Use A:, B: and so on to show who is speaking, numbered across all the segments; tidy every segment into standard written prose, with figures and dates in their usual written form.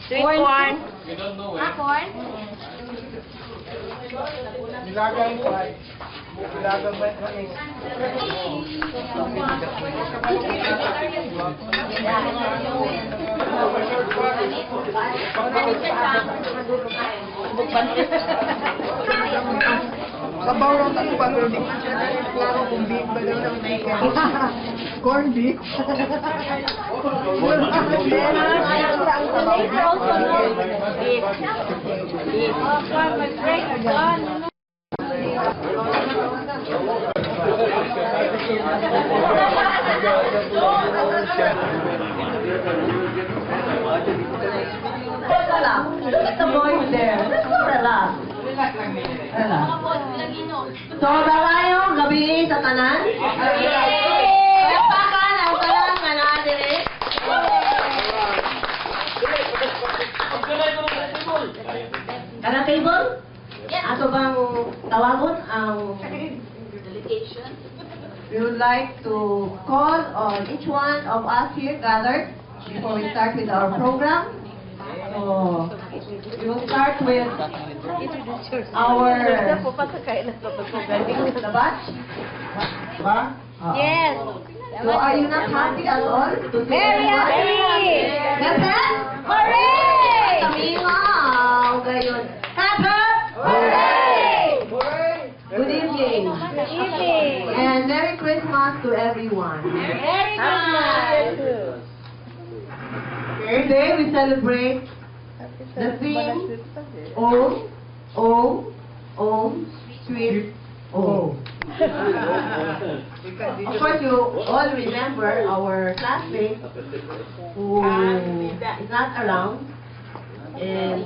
A: Sweet corn.
B: Corn?
C: Nilagang white. Nilagang white. Sabaw lang tayo pa, pero di ko siya klaro kung beef ba daw ng chicken. Corn beef.
A: Look at the boys there. Let's go relax. So, dalayong gabi sa tanan. Pakan ang tanan nga naa diri. Kanang table? Ato bang tawagon ang delegation? We would like to call on each one of us here gathered before we start with our program. So, we will start with our the batch.
C: Ba?
B: Yes.
A: So, are you not happy at all?
B: Very happy!
A: Yes,
B: Hooray!
A: Kami nga. Gayon. Clap!
B: Hooray!
A: Good evening.
B: Good evening.
A: And Merry Christmas to everyone.
B: Merry Christmas.
A: Today we celebrate the theme Om, Sweet Om. Of course, you all remember our classmate who is not around. And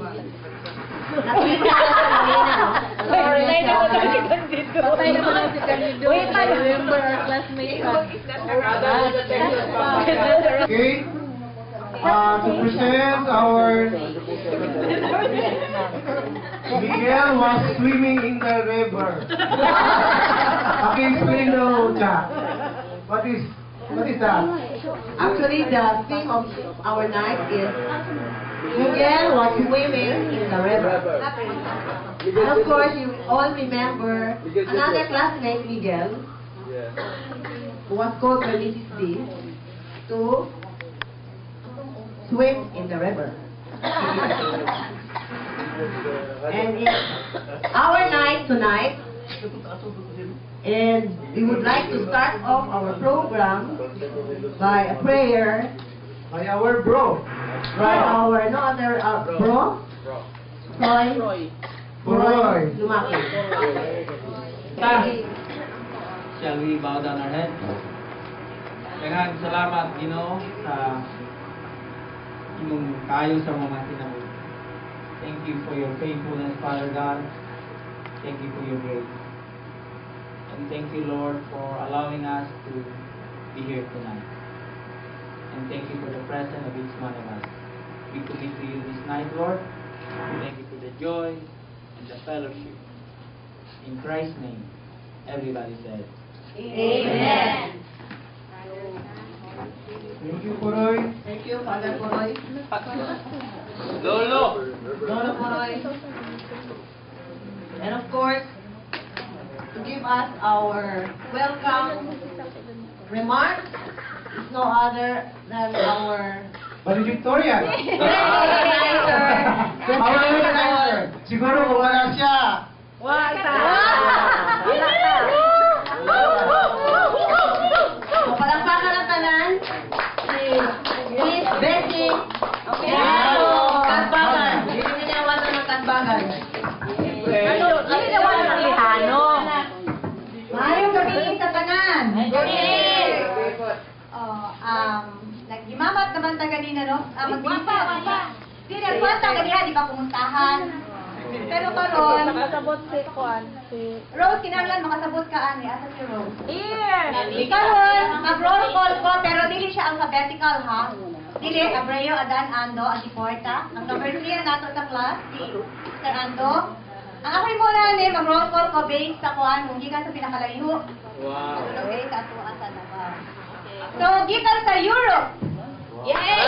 A: nakita na sa kanina.
B: Sorry. Patay naman si Candido. Wait, I remember our classmate.
C: Okay. To present our Miguel was swimming in the river. Okay, explain now, Jack. What is that?
A: Actually, the theme of our night is Miguel was swimming in the river. And of course, you all remember another classmate, Miguel, who was called by Mrs. D to swim in the river. And it's our night tonight, and we would like to start off our program by a prayer
C: By our bro.
A: by our no other bro, Roy Lumaki.
D: Shall we bow down our heads? Daghang salamat, Ginoo, sa imong kayo sa mga kinabuhi. Thank you for your faithfulness, Father God. Thank you for your grace. And thank you, Lord, for allowing us to be here tonight. And thank you for the presence of each one of us. We commit to you this night, Lord. We thank you for the joy and the fellowship. In Christ's name, everybody said,
B: Amen.
C: Thank you, Kuroy.
A: Thank you, Father Poroy.
D: Lolo!
A: Lolo Poroy. And of course, to give us our welcome remarks is no other than our
C: Valedictorian.
A: organizer.
C: Our organizer. Siguro wala siya.
A: So, palakpakan ng tanan si Miss Bessie. Kasbagan. Hindi ninawasan ng kasbagan.
B: Nililawan ng lihano.
E: Maayong gabi sa tanan. Naggimamat naman ta ganina, no? Magbisa. Di na kwanta ganina, di ba kumustahan? Pero karon,
B: Nakasabot si Juan.
E: Rose, kinahanglan makasabot ka ani, asa si Rose?
B: Here!
E: Karon, mag-roll call ko, pero dili siya alphabetical, ha? Dili, Abreu, Adan, Ando, Atiporta. Ang number 3 nato sa class, si Mr. Ando. Ang ako'y muna ni, mag-roll call ko based sa kuan, kung gikan sa pinakalayo.
D: Wow!
E: Based sa atuan sa naba. So, gikan sa Europe. Yay!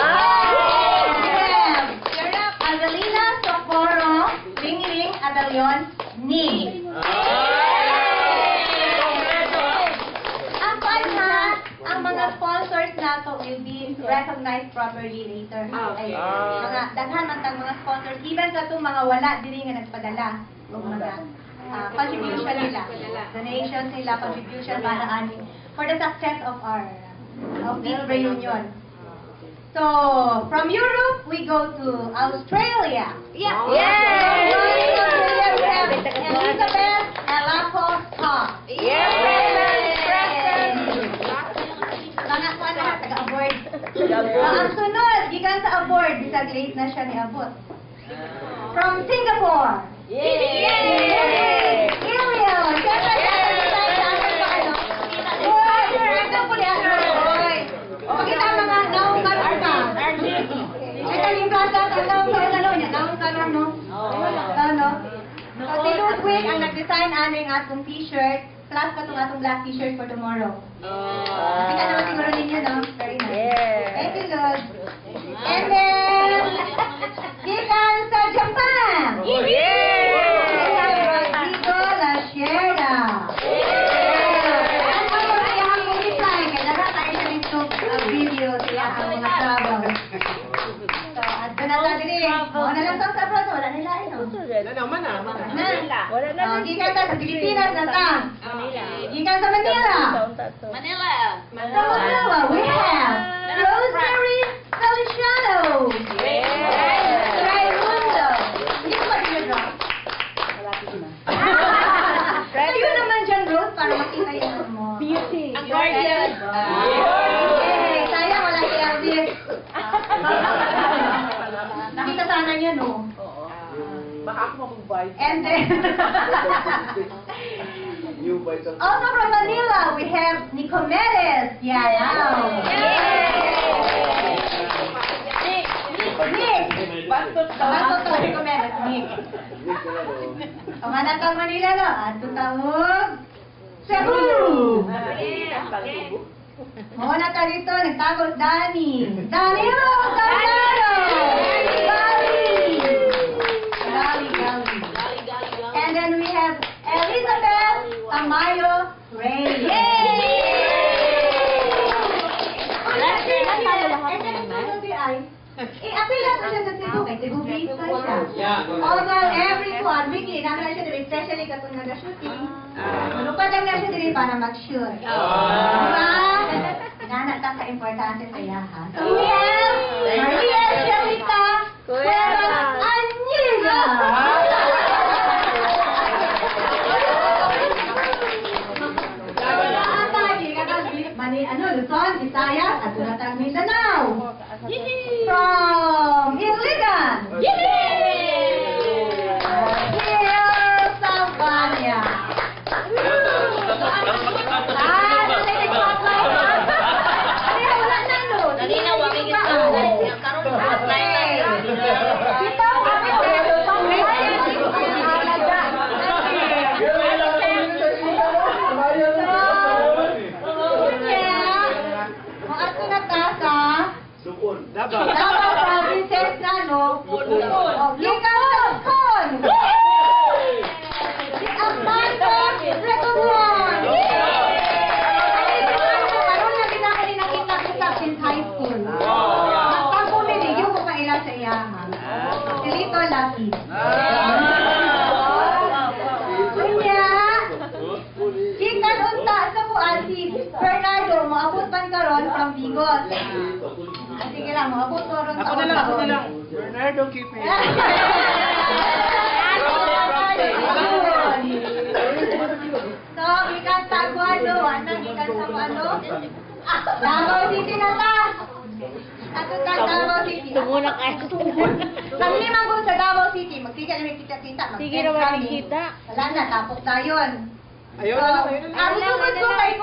E: Adelina Socorro, Ring Adalion, Ni. Ang fun ha, ang mga sponsors nato will be recognized properly later. Ay, mga daghan man tang mga sponsors, even sa itong mga wala diri nga nagpadala og mga contribution nila, donations nila, contribution para ani for the success of this reunion. So, from Europe, we go to Australia. Yeah.
B: Yay!
E: From Australia, we have Elizabeth Alacosta. Mga kuha na, taga-aboard. Ang sunod, gikan sa aboard, bisag late na siya ni-abot. From Singapore. Yay! Ilio! Siyempre, siyempre, ito po niya, boy. Pakita mga naong karoon ka. Ay, kalimplasa, ang naong karoon ano niya, naong karoon, no? Ano? So, si Ludwig ang nag-design ano yung atong t-shirt, plus pa itong atong black t-shirt for tomorrow. Nakita naman siguro ninyo, no? Very nice. Thank you, Lord. And then, gikan sa Japan. Rodrigo Lashera. Ang mga siyang multiply, kaya lahat tayo siya nito video sila ang mga travel. So, at doon na tayo rin. Na lang sa abroad, wala nila ino. Gikan sa Pilipinas na ta. Gikan sa Manila. Sa Manila, we have Rosemary Feliciano. Raimundo. Hindi ko ba dinadrop? Ayun naman dyan, Rose, para makita yung ano mo.
B: Beauty.
E: Ang guardian. Yay! Sayang, wala si Elvis. Nakita sana niya, no? And then, also from Manila, we have Nicomedes. Yeah. Nick. Bastos to, Nicomedes. Nick. Kamanatang Manila, no? At tutawag Cebu. Muna tayo dito, nagtagos Dani. Danilo Salgado. Gali. And then we have Elizabeth Tamayo Reyes. Apila ko siya sa Cebu, kay Cebu based pa siya. Although everyone, weekly, naman siya dito, especially kapag nag-shooting. Lupad lang na siya dito para mag-shoot. Diba? Nanak ka ka-importante sa yaha. So we have Maria Shelita Cuevas Anilla. Luzon, Visayas, at Tulatang Mindanao. From Iligan. Sambanya. Davao Provinces na, no? Gikan sa Con! Si Amanda Retumon! Ano na ginakali nakita kita since high school? Nagpag-comedy, yung ko kaila sa iyahan. Si Lito Lucky. Kunya, gikan unta sa kuan si Bernardo, maabot man karon from Bigos. Sige lang, maabot ko ron sa
C: Ako na lang. Bernardo, keep it.
E: So, ikan sa Guado, anong ikan sa Guado? Davao City na ta! Ato ta, Davao City.
B: Tumunak ay.
E: Ang limang kung sa Davao City, magkita na may kita-kita.
B: Sige na makikita.
E: Wala na, tapos na yun.
C: Ayun
E: So,
C: na lang.
E: ang sugod ko kay